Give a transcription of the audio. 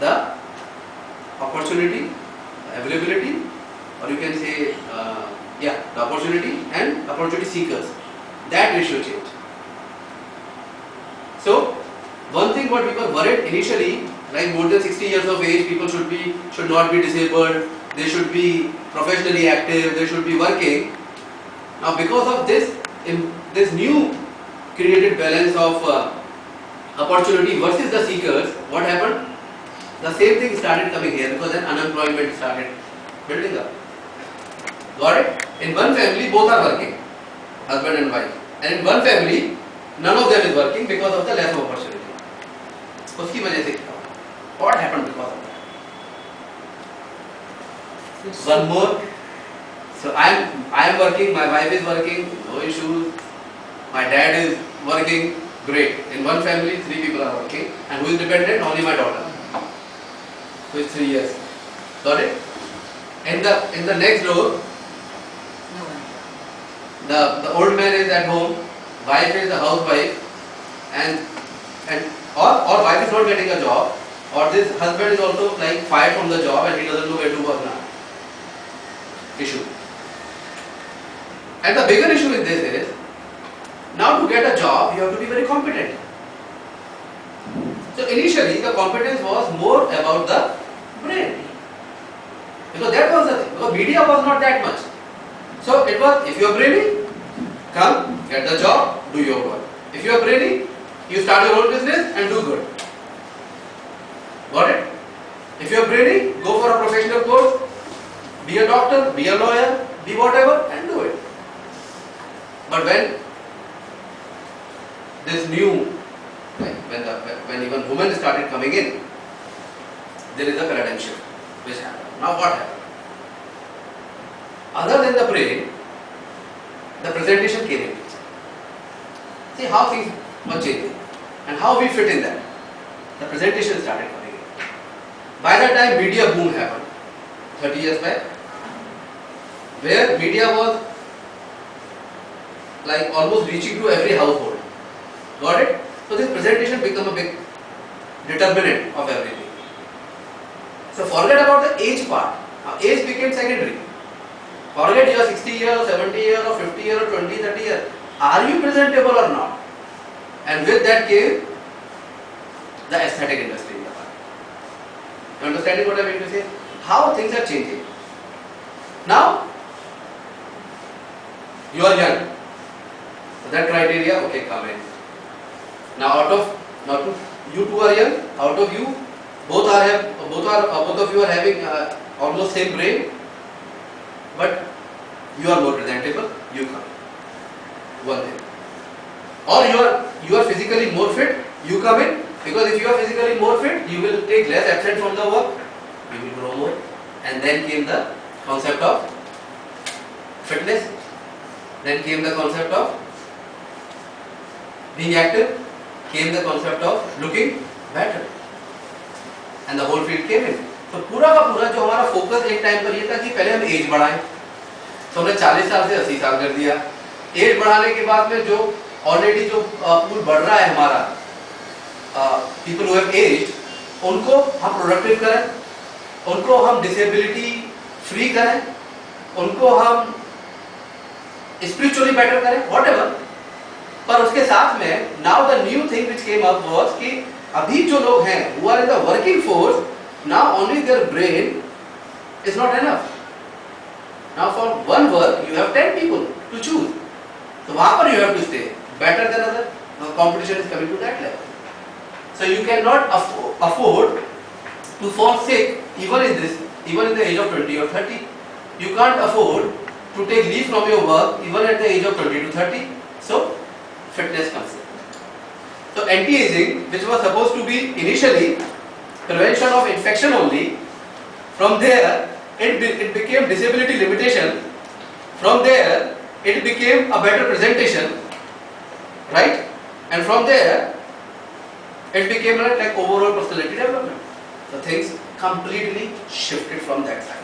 the opportunity, availability, or you can say, the opportunity and opportunity seekers. That ratio changed. So, one thing what we were worried initially, like more than 60 years of age, people should not be disabled, they should be professionally active, they should be working. Now, because of this, in this new created balance of opportunity versus the seekers, what happened? The same thing started coming here because then unemployment started building up. Got it? In one family, both are working, husband and wife, and in one family, none of them is working because of the lack of opportunity. उसकी वजह से क्या हुआ? What happened because of that? One more. So I am working, my wife is working, no issues. My dad is working, great. In one family, 3 people are working, and who is dependent? Only my daughter, who is 3 years. Got it? In the next door, the old man is at home, wife is a housewife, and or wife is not getting a job, or this husband is also like fired from the job and he doesn't know where to work now. Issue. And the bigger issue with this is, now to get a job, you have to be very competent. So initially, the competence was more about the brain. Because that was the thing. Because media was not that much. So it was, if you are brainy, come, get the job, do your work. If you are brainy, you start your own business and do good. Got it? If you are brainy, go for a professional course, be a doctor, be a lawyer, be whatever, and do it. But when this new, like when even women started coming in, there is a paradigm shift which happened. Now what happened? Other than the brain, the presentation came in. See how things were changing and how we fit in that. The presentation started coming in. By the time media boom happened, 30 years back, where media was like almost reaching to every household. Got it? So this presentation became a big determinant of everything. So forget about the age part. Now age became secondary. Forget you are 60 years, 70 years, or 50 years, or 20, 30 years. Are you presentable or not? And with that came the aesthetic industry. You understanding what I mean to say? How things are changing. Now, you are young. So that criteria, okay, come in. Now you two are young. Out of you, both of you are having almost same brain, but you are more presentable. You come. One thing. Or you are physically more fit. You come in, because if you are physically more fit, you will take less absent from the work. You will grow more. And then came the concept of fitness. Then came the concept of being active. Came the concept of looking better. And the whole field came in. तो पूरा का पूरा जो हमारा focus एक time पर ये था कि पहले हम एज बढ़ाएं, तो हमने 40 साल से 80 साल कर दिया. एज बढ़ाने के बाद में जो ऑलरेडी जो पूल बढ़ रहा है हमारा, पीपल हु हैव एज्ड, उनको हम प्रोडक्टिव करें, उनको हम डिसेबिलिटी फ्री करें, उनको हम स्पिरिचुअली बेटर करें, व्हाटएवर. पर उसके साथ में now the new thing which came up was कि अभी जो लोग हैं who are in the working force, now only their brain is not enough. Now for one work you have 10 people to choose. तो वहां पर you have to stay better than other. Competition is coming to that level. So you cannot afford to fall sick even in the age of 20 or 30. You can't afford to take leave from your work even at the age of 20 to 30. So fitness comes in. So anti-aging, which was supposed to be initially prevention of infection only, from there it became disability limitation. From there it became a better presentation, right? And from there it became like overall personality development. So things completely shifted from that side.